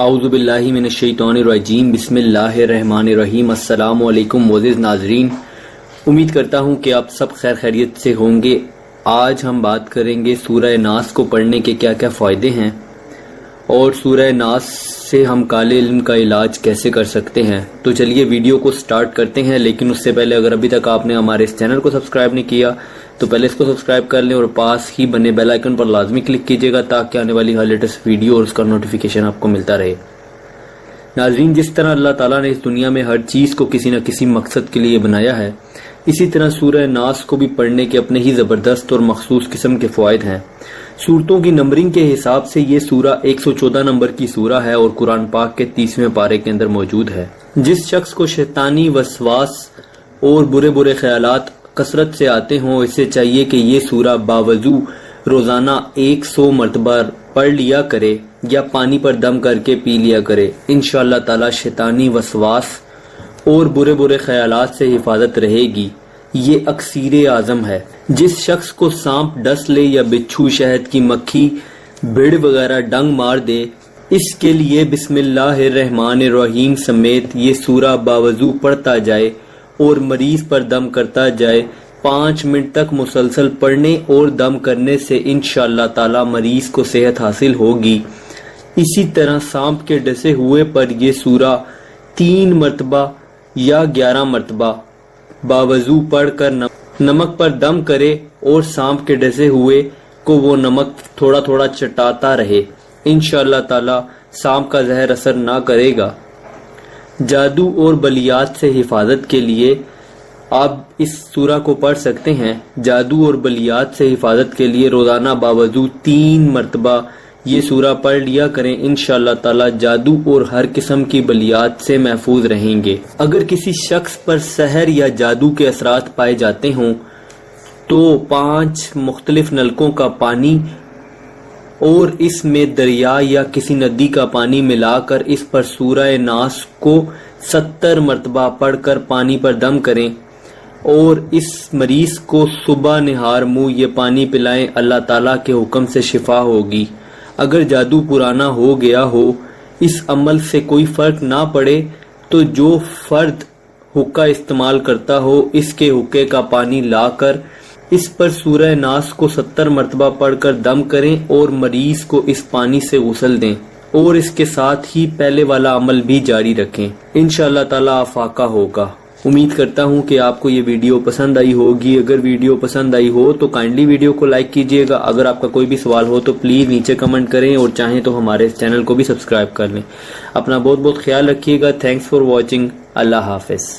اعوذ باللہ من الشیطان الرجیم، بسم اللہ الرحمن الرحیم۔ السلام علیکم معزز ناظرین، امید کرتا ہوں کہ آپ سب خیر خیریت سے ہوں گے۔ آج ہم بات کریں گے سورہ ناس کو پڑھنے کے کیا کیا فائدے ہیں اور سورہ ناس سے ہم کالے علم کا علاج کیسے کر سکتے ہیں۔ تو چلیے ویڈیو کو سٹارٹ کرتے ہیں، لیکن اس سے پہلے اگر ابھی تک آپ نے ہمارے اس چینل کو سبسکرائب نہیں کیا تو پہلے اس کو سبسکرائب کر لیں اور پاس ہی بنے بیل آئیکن پر لازمی کلک کیجیے گا تاکہ آنے والی ہر لیٹسٹ ویڈیو اور اس کا نوٹیفیکیشن آپ کو ملتا رہے۔ ناظرین، جس طرح اللہ تعالیٰ نے اس دنیا میں ہر چیز کو کسی نہ کسی مقصد کے لیے بنایا ہے، اسی طرح سورہ ناس کو بھی پڑھنے کے اپنے ہی زبردست اور مخصوص قسم کے فوائد ہیں۔ سورتوں کی نمبرنگ کے حساب سے یہ سورہ 114 نمبر کی سورہ ہے اور قرآن پاک کے 30ویں پارے کے اندر موجود ہے۔ جس شخص کو شیطانی وسواس اور برے خیالات کثرت سے آتے ہوں، اسے چاہیے کہ یہ سورہ باوضو روزانہ 100 مرتبہ پڑھ لیا کرے یا پانی پر دم کر کے پی لیا کرے۔ انشاءاللہ تعالی شیطانی وسواس اور برے خیالات سے حفاظت رہے گی۔ یہ اکسیر اعظم ہے۔ جس شخص کو سانپ ڈس لے یا بچھو، شہد کی مکھی، بھیڑ وغیرہ ڈنگ مار دے، اس کے لیے بسم اللہ الرحمن الرحیم سمیت یہ سورہ باوضو پڑھتا جائے اور مریض پر دم کرتا جائے۔ 5 منٹ تک مسلسل پڑھنے اور دم کرنے سے انشاءاللہ تعالی مریض کو صحت حاصل ہوگی۔ اسی طرح سانپ کے ڈسے ہوئے پر یہ سورہ 3 مرتبہ یا 11 مرتبہ باوضو پڑھ کر نمک پر دم کرے اور سانپ کے ڈسے ہوئے کو وہ نمک تھوڑا تھوڑا چٹاتا رہے۔ انشاءاللہ تعالی سانپ کا زہر اثر نہ کرے گا۔ جادو اور بلیات سے حفاظت کے لیے آپ اس سورہ کو پڑھ سکتے ہیں۔ جادو اور بلیات سے حفاظت کے لیے روزانہ باوضو 3 مرتبہ یہ سورہ پڑھ لیا کریں۔ انشاءاللہ تعالی جادو اور ہر قسم کی بلیات سے محفوظ رہیں گے۔ اگر کسی شخص پر سحر یا جادو کے اثرات پائے جاتے ہوں تو 5 مختلف نلکوں کا پانی اور اس میں دریا یا کسی ندی کا پانی ملا کر اس پر سورہ ناس کو 70 مرتبہ پڑھ کر پانی پر دم کریں اور اس مریض کو صبح نہار منہ یہ پانی پلائیں۔ اللہ تعالیٰ کے حکم سے شفا ہوگی۔ اگر جادو پرانا ہو گیا ہو، اس عمل سے کوئی فرق نہ پڑے تو جو فرد حقہ استعمال کرتا ہو، اس کے حقے کا پانی لا کر اس پر سورہ ناس کو 70 مرتبہ پڑھ کر دم کریں اور مریض کو اس پانی سے غسل دیں اور اس کے ساتھ ہی پہلے والا عمل بھی جاری رکھیں۔ انشاءاللہ تعالی افاقہ ہوگا۔ امید کرتا ہوں کہ آپ کو یہ ویڈیو پسند آئی ہوگی۔ اگر ویڈیو پسند آئی ہو تو کائنڈلی ویڈیو کو لائک کیجئے گا۔ اگر آپ کا کوئی بھی سوال ہو تو پلیز نیچے کمنٹ کریں اور چاہیں تو ہمارے اس چینل کو بھی سبسکرائب کر لیں۔ اپنا بہت خیال رکھیے گا۔ Thanks for watching. اللہ حافظ۔